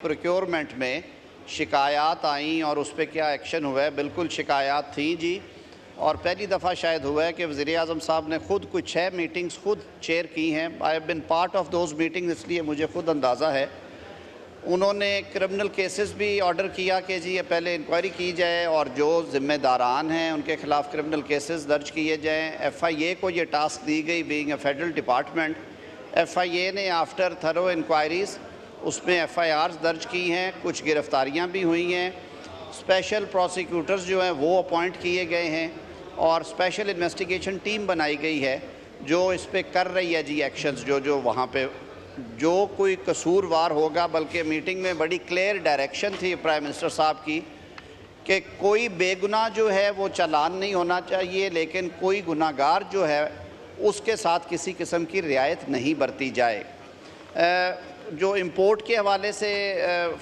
Procurement میں شکایات آئیں اور اس پہ کیا ایکشن ہوا ہے؟ بالکل شکایات تھیں جی، اور پہلی دفعہ شاید ہوا ہے کہ وزیر اعظم صاحب نے خود کچھ 6 میٹنگز خود چیئر کی ہیں۔ I have been part of those meetings, اس لیے مجھے خود اندازہ ہے۔ انہوں نے کرمنل کیسز بھی آرڈر کیا کہ جی یہ پہلے انکوائری کی جائے اور جو ذمہ داران ہیں ان کے خلاف کرمنل کیسز درج کیے جائیں۔ ایف آئی اے کو یہ ٹاسک دی گئی، being a federal department. F I A نے آفٹر تھرو انکوائریز اس میں ایف آئی آرز درج کی ہیں، کچھ گرفتاریاں بھی ہوئی ہیں۔ اسپیشل پروسیکیوٹرز جو ہیں وہ اپوائنٹ کیے گئے ہیں اور اسپیشل انویسٹیگیشن ٹیم بنائی گئی ہے جو اس پہ کر رہی ہے جی ایکشنز جو وہاں پہ جو کوئی قصوروار ہوگا۔ بلکہ میٹنگ میں بڑی کلیئر ڈائریکشن تھی پرائم منسٹر صاحب کی کہ کوئی بے گناہ جو ہے وہ چالان نہیں ہونا چاہیے، لیکن کوئی گناہ گار جو ہے اس کے ساتھ کسی قسم کی رعایت نہیں برتی جائے۔ جو امپورٹ کے حوالے سے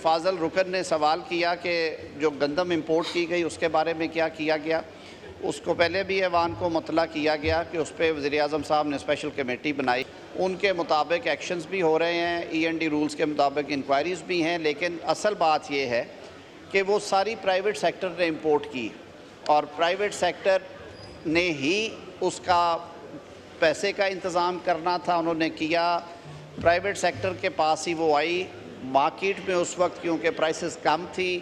فاضل رکن نے سوال کیا کہ جو گندم امپورٹ کی گئی اس کے بارے میں کیا کیا گیا، اس کو پہلے بھی ایوان کو مطلع کیا گیا کہ اس پہ وزیر اعظم صاحب نے اسپیشل کمیٹی بنائی، ان کے مطابق ایکشنز بھی ہو رہے ہیں، ای این ڈی رولز کے مطابق انکوائریز بھی ہیں۔ لیکن اصل بات یہ ہے کہ وہ ساری پرائیویٹ سیکٹر نے امپورٹ کی اور پرائیویٹ سیکٹر نے ہی اس کا پیسے کا انتظام کرنا تھا، انہوں نے کیا۔ پرائیویٹ سیکٹر کے پاس ہی وہ آئی مارکیٹ میں اس وقت، کیونکہ پرائسز کم تھی،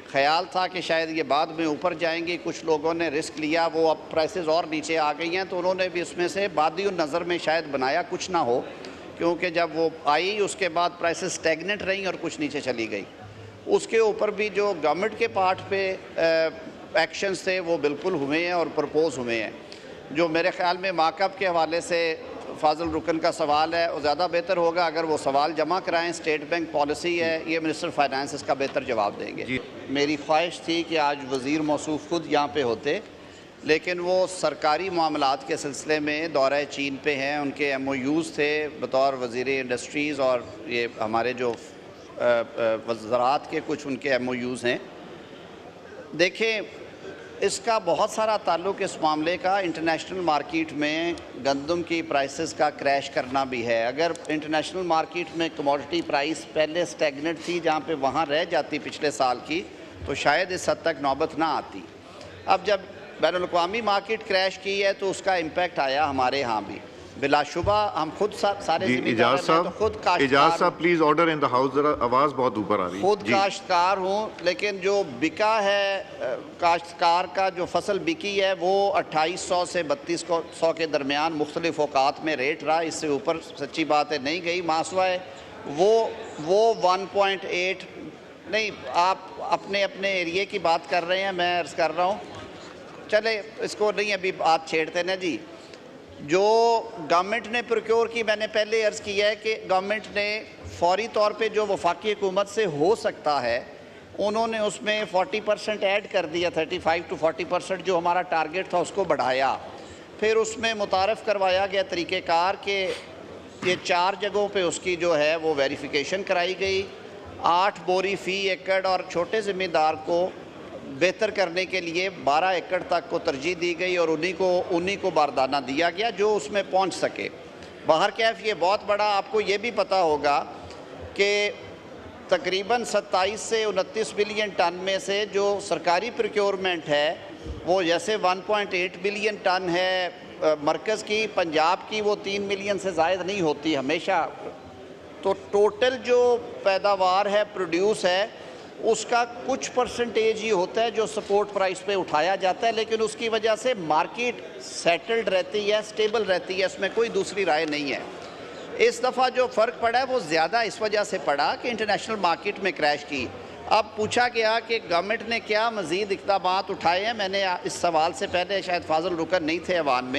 خیال تھا کہ شاید یہ بعد میں اوپر جائیں گی، کچھ لوگوں نے رسک لیا، وہ اب پرائسز اور نیچے آ گئی ہیں تو انہوں نے بھی اس میں سے بادی النظر میں شاید بنایا کچھ نہ ہو، کیونکہ جب وہ آئی اس کے بعد پرائسز اسٹیگنٹ رہیں اور کچھ نیچے چلی گئی۔ اس کے اوپر بھی جو گورنمنٹ کے پارٹ پہ ایکشنز تھے وہ بالکل ہوئے ہیں اور پرپوز ہوئے ہیں۔ جو میرے خیال میں مارک اپ کے حوالے سے فاضل رکن کا سوال ہے، وہ زیادہ بہتر ہوگا اگر وہ سوال جمع کرائیں۔ اسٹیٹ بینک پالیسی ہے، یہ منسٹر فائنانس اس کا بہتر جواب دیں گے۔ میری خواہش تھی کہ آج وزیر موصوف خود یہاں پہ ہوتے، لیکن وہ سرکاری معاملات کے سلسلے میں دورہ چین پہ ہیں، ان کے ایم او یوز تھے بطور وزیر انڈسٹریز، اور یہ ہمارے جو وزارات کے کچھ ان کے ایم او یوز ہیں۔ دیکھیں، اس کا بہت سارا تعلق اس معاملے کا انٹرنیشنل مارکیٹ میں گندم کی پرائسز کا کریش کرنا بھی ہے۔ اگر انٹرنیشنل مارکیٹ میں کموڈٹی پرائس پہلے سٹیگنٹ تھی جہاں پہ وہاں رہ جاتی پچھلے سال کی، تو شاید اس حد تک نوبت نہ آتی۔ اب جب بین الاقوامی مارکیٹ کریش کی ہے تو اس کا امپیکٹ آیا ہمارے ہاں بھی، بلا شبہ ہم خود سارے ذمہ دار ہیں۔ تو خود اجاز صاحب please order in the house, ذرا آواز بہت اوپر آ رہی ہے۔ خود کاشتکار ہوں، لیکن جو بکا ہے کاشتکار کا جو فصل بکی ہے وہ 2800 سے 3200 کے درمیان مختلف اوقات میں ریٹ رہا، اس سے اوپر سچی بات ہے نہیں گئی۔ ماسوائے وہ 1.8 نہیں، آپ اپنے ایریے کی بات کر رہے ہیں، میں عرض کر رہا ہوں، چلے اس کو نہیں ابھی بات چھیڑتے نا جی۔ جو گورنمنٹ نے پروکیور کی، میں نے پہلے عرض کیا ہے کہ گورنمنٹ نے فوری طور پہ جو وفاقی حکومت سے ہو سکتا ہے انہوں نے اس میں 40% ایڈ کر دیا، 35 to 40% جو ہمارا ٹارگٹ تھا اس کو بڑھایا۔ پھر اس میں متعارف کروایا گیا طریقہ کار کہ یہ 4 جگہوں پہ اس کی جو ہے وہ ویریفیکیشن کرائی گئی، 8 بوری فی ایکڑ، اور چھوٹے ذمہ دار کو بہتر کرنے کے لیے 12 ایکڑ تک کو ترجیح دی گئی اور انہی کو باردانہ دیا گیا جو اس میں پہنچ سکے۔ بہرکیف یہ بہت بڑا، آپ کو یہ بھی پتہ ہوگا کہ تقریباً 27 سے 29 بلین ٹن میں سے جو سرکاری پروکیورمنٹ ہے وہ جیسے 1.8 بلین ٹن ہے مرکز کی، پنجاب کی وہ 3 ملین سے زائد نہیں ہوتی ہمیشہ، تو ٹوٹل جو پیداوار ہے پروڈیوس ہے اس کا کچھ پرسنٹیج ہی ہوتا ہے جو سپورٹ پرائس پہ اٹھایا جاتا ہے، لیکن اس کی وجہ سے مارکیٹ سیٹلڈ رہتی ہے، سٹیبل رہتی ہے، اس میں کوئی دوسری رائے نہیں ہے۔ اس دفعہ جو فرق پڑا ہے وہ زیادہ اس وجہ سے پڑا کہ انٹرنیشنل مارکیٹ میں کریش کی۔ اب پوچھا گیا کہ گورنمنٹ نے کیا مزید اقدامات اٹھائے ہیں۔ میں نے اس سوال سے پہلے، شاید فاضل رکن نہیں تھے ایوان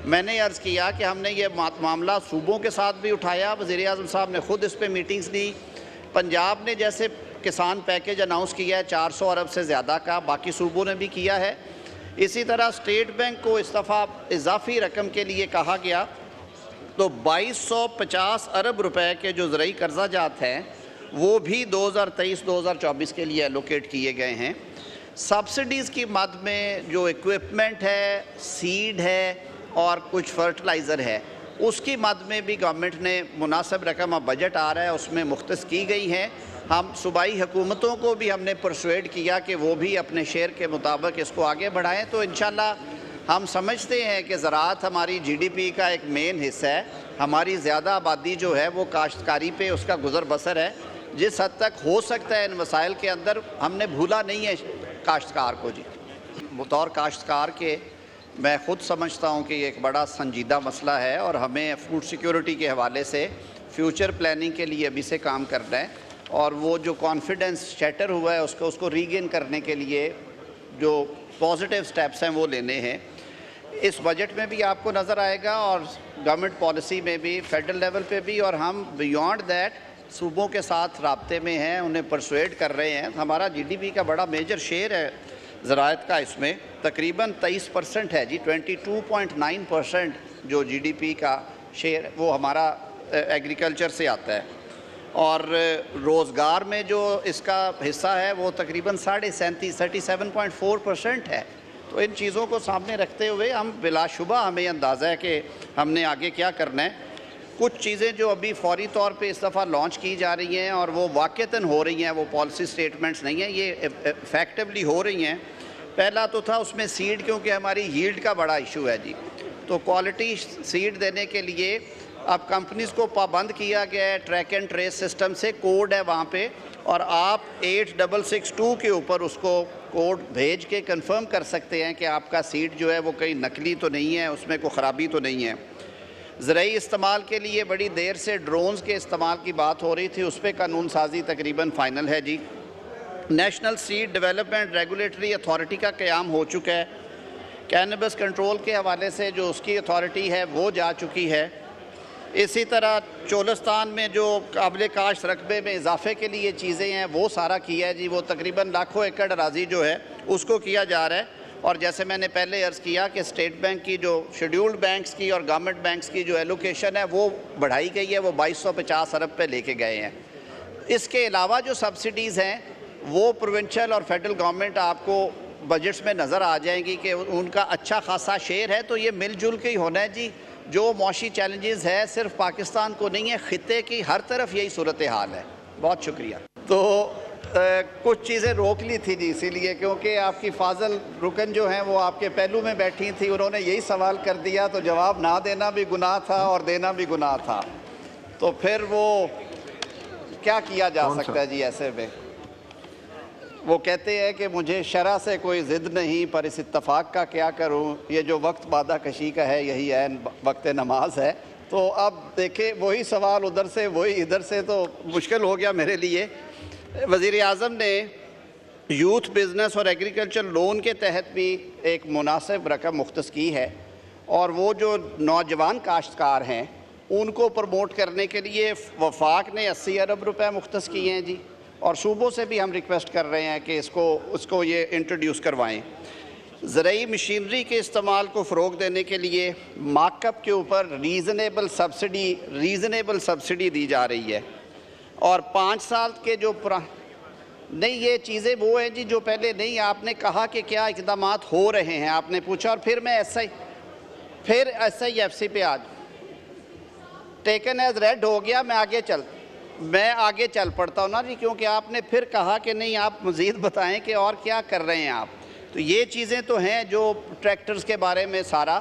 میں نے عرض کیا کہ ہم نے یہ معاملہ صوبوں کے ساتھ بھی اٹھایا، وزیر اعظم صاحب نے خود اس پہ میٹنگز لی۔ پنجاب نے جیسے کسان پیکیج اناؤنس کیا ہے 400 ارب سے زیادہ کا، باقی صوبوں نے بھی کیا ہے۔ اسی طرح اسٹیٹ بینک کو اس دفعہ اضافی رقم کے لیے کہا گیا، تو 2250 ارب روپے کے جو زرعی قرضہ جات ہیں وہ بھی 2023-2024 کے لیے الوکیٹ کیے گئے ہیں۔ سبسڈیز کی مد میں جو ایکوپمنٹ ہے، سیڈ ہے اور کچھ فرٹیلائزر ہے، اس کی مد میں بھی گورنمنٹ نے مناسب رقم، اب بجٹ آ رہا ہے اس میں مختص کی گئی ہیں۔ ہم صوبائی حکومتوں کو بھی ہم نے پرسویڈ کیا کہ وہ بھی اپنے شیئر کے مطابق اس کو آگے بڑھائیں. تو انشاءاللہ ہم سمجھتے ہیں کہ زراعت ہماری جی ڈی پی کا ایک مین حصہ ہے. ہماری زیادہ آبادی جو ہے وہ کاشتکاری پہ اس کا گزر بسر ہے. جس حد تک ہو سکتا ہے ان مسائل کے اندر ہم نے بھولا نہیں ہے کاشتکار کو. جی بطور کاشتکار کے میں خود سمجھتا ہوں کہ یہ ایک بڑا سنجیدہ مسئلہ ہے اور ہمیں فوڈ سیکیورٹی کے حوالے سے فیوچر پلاننگ کے لیے ابھی سے کام کرنا ہے. اور وہ جو کانفیڈنس شیٹر ہوا ہے اس کو ریگین کرنے کے لیے جو پازیٹیو سٹیپس ہیں وہ لینے ہیں. اس بجٹ میں بھی آپ کو نظر آئے گا اور گورنمنٹ پالیسی میں بھی فیڈرل لیول پہ بھی. اور ہم بیونڈ دیٹ صوبوں کے ساتھ رابطے میں ہیں, انہیں پرسویڈ کر رہے ہیں. ہمارا جی ڈی پی کا بڑا میجر شیئر ہے زراعت کا, اس میں تقریباً 23% ہے جی. 22.9% جو جی ڈی پی کا شیئر وہ ہمارا ایگریکلچر سے آتا ہے. اور روزگار میں جو اس کا حصہ ہے وہ تقریباً 37.4% ہے. تو ان چیزوں کو سامنے رکھتے ہوئے ہم بلا شبہ ہمیں اندازہ ہے کہ ہم نے آگے کیا کرنا ہے. کچھ چیزیں جو ابھی فوری طور پہ اس دفعہ لانچ کی جا رہی ہیں اور وہ واقعتاً ہو رہی ہیں, وہ پالیسی سٹیٹمنٹس نہیں ہیں, یہ افیکٹولی ہو رہی ہیں. پہلا تو تھا اس میں سیڈ, کیونکہ ہماری ییلڈ کا بڑا ایشو ہے جی. تو کوالٹی سیڈ دینے کے لیے اب کمپنیز کو پابند کیا گیا ہے. ٹریک اینڈ ٹریس سسٹم سے کوڈ ہے وہاں پہ, اور آپ 8662 کے اوپر اس کو کوڈ بھیج کے کنفرم کر سکتے ہیں کہ آپ کا سیڈ جو ہے وہ کہیں نقلی تو نہیں ہے, اس میں کوئی خرابی تو نہیں ہے. زرعی استعمال کے لیے بڑی دیر سے ڈرونز کے استعمال کی بات ہو رہی تھی, اس پہ قانون سازی تقریباً فائنل ہے جی. National seed development regulatory authority کا قیام ہو چکا ہے. کینبس کنٹرول کے حوالے سے جو اس کی اتھارٹی ہے وہ جا چکی ہے. اسی طرح چولستان میں جو قابل کاشت رقبے میں اضافے کے لیے چیزیں ہیں وہ سارا کیا ہے جی. وہ تقریباً لاکھوں ایکڑ اراضی جو ہے اس کو کیا جا رہا ہے. اور جیسے میں نے پہلے عرض کیا کہ اسٹیٹ بینک کی جو شیڈیولڈ بینکس کی اور گورنمنٹ بینکس کی جو ایلوکیشن ہے وہ بڑھائی گئی ہے, وہ 2250 ارب پہ لے کے گئے ہیں. اس کے علاوہ جو سبسڈیز ہیں وہ پروونشل اور فیڈرل گورنمنٹ آپ کو بجٹس میں نظر آ جائیں گی کہ ان کا اچھا خاصا شیئر ہے. تو یہ مل جل کے ہی ہونا ہے جی. جو معاشی چیلنجز ہے صرف پاکستان کو نہیں ہے, خطے کی ہر طرف یہی صورتحال ہے. بہت شکریہ. تو کچھ چیزیں روک لی تھی جی, اسی لیے کیونکہ آپ کی فاضل رکن جو ہیں وہ آپ کے پہلو میں بیٹھی تھی, انہوں نے یہی سوال کر دیا تو جواب نہ دینا بھی گناہ تھا اور دینا بھی گناہ تھا. تو پھر وہ کیا کیا جا سکتا ہے جی ایسے میں. وہ کہتے ہیں کہ مجھے شرع سے کوئی ضد نہیں, پر اس اتفاق کا کیا کروں, یہ جو وقت بادہ کشی کا ہے یہی عین وقت نماز ہے. تو اب دیکھیں وہی سوال ادھر سے وہی ادھر سے, تو مشکل ہو گیا میرے لیے. وزیر اعظم نے یوتھ بزنس اور ایگریکلچر لون کے تحت بھی ایک مناسب رقم مختص کی ہے, اور وہ جو نوجوان کاشتکار ہیں ان کو پروموٹ کرنے کے لیے وفاق نے 80 ارب روپے مختص کیے ہیں جی. اور صوبوں سے بھی ہم ریکویسٹ کر رہے ہیں کہ اس کو یہ انٹروڈیوس کروائیں. زرعی مشینری کے استعمال کو فروغ دینے کے لیے مارک اپ کے اوپر ریزنیبل سبسڈی دی جا رہی ہے. اور 5 سال کے جو نہیں, یہ چیزیں وہ ہیں جی جو پہلے نہیں. آپ نے کہا کہ کیا اقدامات ہو رہے ہیں, آپ نے پوچھا, اور پھر میں پھر ایس آئی ایف سی پہ آج ٹیکن ایز ریڈ ہو گیا. میں آگے چل پڑتا ہوں نا جی, کیونکہ آپ نے پھر کہا کہ نہیں آپ مزید بتائیں کہ اور کیا کر رہے ہیں آپ. تو یہ چیزیں تو ہیں جو ٹریکٹرز کے بارے میں سارا.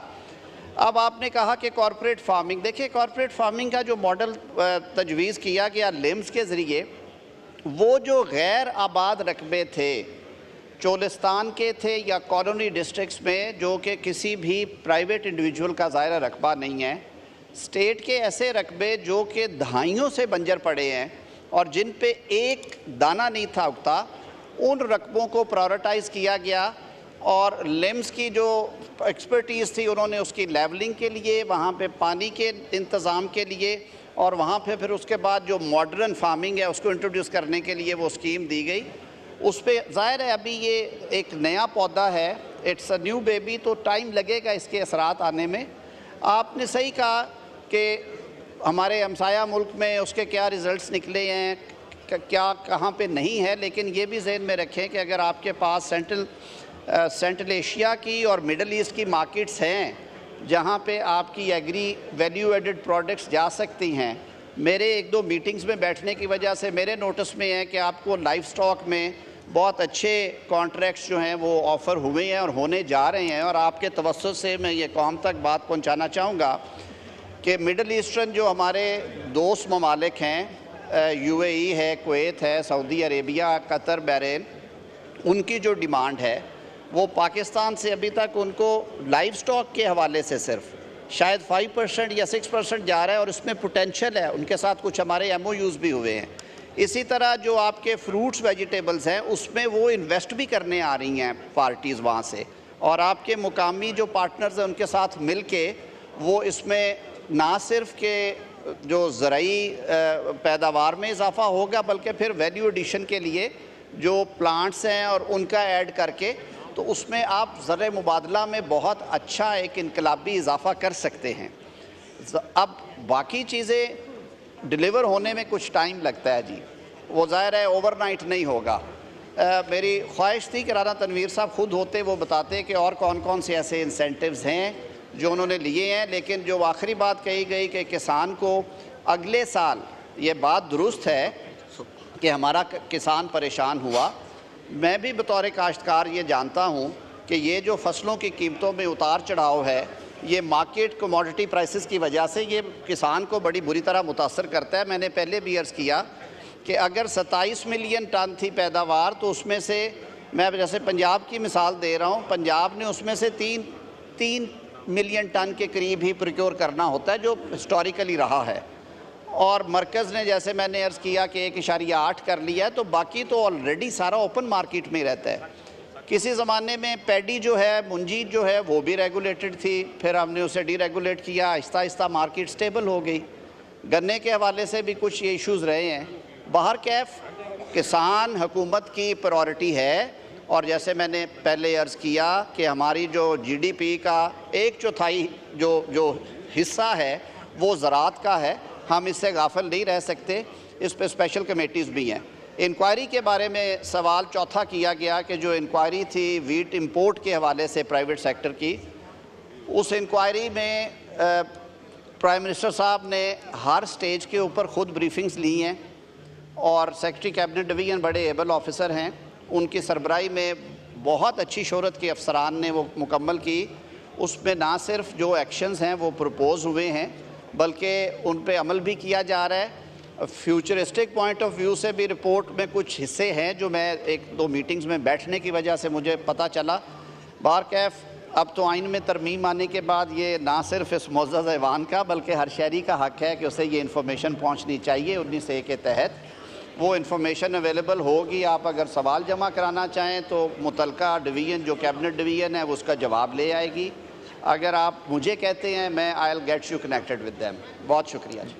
اب آپ نے کہا کہ کارپوریٹ فارمنگ, دیکھیں کارپوریٹ فارمنگ کا جو ماڈل تجویز کیا گیا لمز کے ذریعے, وہ جو غیر آباد رقبے تھے چولستان کے تھے یا کالونی ڈسٹرکٹس میں, جو کہ کسی بھی پرائیویٹ انڈیویجول کا ظاہرہ رقبہ نہیں ہے, اسٹیٹ کے ایسے رقبے جو کہ دہائیوں سے بنجر پڑے ہیں اور جن پہ ایک دانہ نہیں تھا اگتا, ان رقبوں کو پرائورٹائز کیا گیا. اور لمز کی جو ایکسپرٹیز تھی انہوں نے اس کی لیولنگ کے لیے, وہاں پہ پانی کے انتظام کے لیے, اور وہاں پہ پھر اس کے بعد جو ماڈرن فارمنگ ہے اس کو انٹروڈیوس کرنے کے لیے وہ اسکیم دی گئی. اس پہ ظاہر ہے ابھی یہ ایک نیا پودا ہے, اٹس اے نیو بیبی, تو ٹائم لگے گا اس کے اثرات آنے میں. آپ نے صحیح کہا کہ ہمارے ہمسایہ ملک میں اس کے کیا ریزلٹس نکلے ہیں, کیا کہاں پہ نہیں ہے, لیکن یہ بھی ذہن میں رکھیں کہ اگر آپ کے پاس سینٹرل ایشیا کی اور مڈل ایسٹ کی مارکیٹس ہیں جہاں پہ آپ کی ایگری ویلیو ایڈڈ پروڈکٹس جا سکتی ہیں, میرے ایک دو میٹنگز میں بیٹھنے کی وجہ سے میرے نوٹس میں ہے کہ آپ کو لائف سٹاک میں بہت اچھے کانٹریکٹس جو ہیں وہ آفر ہوئے ہیں اور ہونے جا رہے ہیں، اور آپ کے توسط سے میں یہ قوم تک بات پہنچانا چاہوں گا کہ مڈل ایسٹرن جو ہمارے دوست ممالک ہیں، UAE ہے، کویت ہے، سعودی عربیہ، قطر، بحرین، ان کی جو ڈیمانڈ ہے وہ پاکستان سے ابھی تک ان کو لائف سٹاک کے حوالے سے صرف شاید 5% یا 6% جا رہا ہے، اور اس میں پوٹینشل ہے، ان کے ساتھ کچھ ہمارے MOUs بھی ہوئے ہیں۔ اسی طرح جو آپ کے فروٹس ویجیٹیبلز ہیں اس میں وہ انویسٹ بھی کرنے آ رہی ہیں پارٹیز وہاں سے، اور آپ کے مقامی جو پارٹنرز ہیں ان کے ساتھ مل کے وہ اس میں نہ صرف کہ جو زرعی پیداوار میں اضافہ ہوگا بلکہ پھر ویلیو ایڈیشن کے لیے جو پلانٹس ہیں اور ان کا ایڈ کر کے تو اس میں آپ زرع مبادلہ میں بہت اچھا ایک انقلابی اضافہ کر سکتے ہیں۔ اب باقی چیزیں ڈیلیور ہونے میں کچھ ٹائم لگتا ہے جی، وہ ظاہر ہے اوور نائٹ نہیں ہوگا۔ میری خواہش تھی کہ رانا تنویر صاحب خود ہوتے وہ بتاتے کہ اور کون کون سے ایسے انسینٹیوز ہیں جو انہوں نے لیے ہیں، لیکن جو آخری بات کہی گئی کہ کسان کو اگلے سال، یہ بات درست ہے کہ ہمارا کسان پریشان ہوا۔ میں بھی بطور کاشتکار یہ جانتا ہوں کہ یہ جو فصلوں کی قیمتوں میں اتار چڑھاؤ ہے یہ مارکیٹ کموڈٹی پرائسز کی وجہ سے یہ کسان کو بڑی بری طرح متاثر کرتا ہے۔ میں نے پہلے بھی عرض کیا کہ اگر 27 ملین ٹن تھی پیداوار تو اس میں سے میں جیسے پنجاب کی مثال دے رہا ہوں، پنجاب نے اس میں سے تین ملین ٹن کے قریب ہی پروکیور کرنا ہوتا ہے جو ہسٹوریکلی رہا ہے، اور مرکز نے جیسے میں نے عرض کیا کہ 1.8 کر لیا ہے، تو باقی تو آلریڈی سارا اوپن مارکیٹ میں رہتا ہے۔ کسی زمانے میں پیڈی جو ہے، منجید جو ہے، وہ بھی ریگولیٹڈ تھی، پھر ہم نے اسے ڈی ریگولیٹ کیا، آہستہ آہستہ مارکیٹ سٹیبل ہو گئی۔ گنے کے حوالے سے بھی کچھ یہ ایشوز رہے ہیں۔ باہر کیف کسان حکومت کی پرائورٹی ہے، اور جیسے میں نے پہلے عرض کیا کہ ہماری جو GDP کا 1/4 جو حصہ ہے وہ زراعت کا ہے، ہم اس سے غافل نہیں رہ سکتے۔ اس پہ اسپیشل کمیٹیز بھی ہیں۔ انکوائری کے بارے میں سوال چوتھا کیا گیا کہ جو انکوائری تھی ویٹ امپورٹ کے حوالے سے پرائیویٹ سیکٹر کی، اس انکوائری میں پرائم منسٹر صاحب نے ہر سٹیج کے اوپر خود بریفنگز لی ہیں، اور سیکرٹری کیبنٹ ڈویژن بڑے ایبل آفیسر ہیں، ان کی سربراہی میں بہت اچھی شہرت کے افسران نے وہ مکمل کی۔ اس میں نہ صرف جو ایکشنز ہیں وہ پروپوز ہوئے ہیں بلکہ ان پہ عمل بھی کیا جا رہا ہے۔ فیوچرسٹک پوائنٹ آف ویو سے بھی رپورٹ میں کچھ حصے ہیں جو میں 1-2 میٹنگز میں بیٹھنے کی وجہ سے مجھے پتہ چلا۔ بار کیف اب تو آئین میں ترمیم آنے کے بعد یہ نہ صرف اس معزز ایوان کا بلکہ ہر شہری کا حق ہے کہ اسے یہ انفارمیشن پہنچنی چاہیے 19A کے تحت۔ وہ انفارمیشن اویلیبل ہوگی، آپ اگر سوال جمع کرانا چاہیں تو متعلقہ ڈویژن جو کیبنٹ ڈویژن ہے وہ اس کا جواب لے آئے گی۔ اگر آپ مجھے کہتے ہیں میں I'll get you connected with them۔ بہت شکریہ جی۔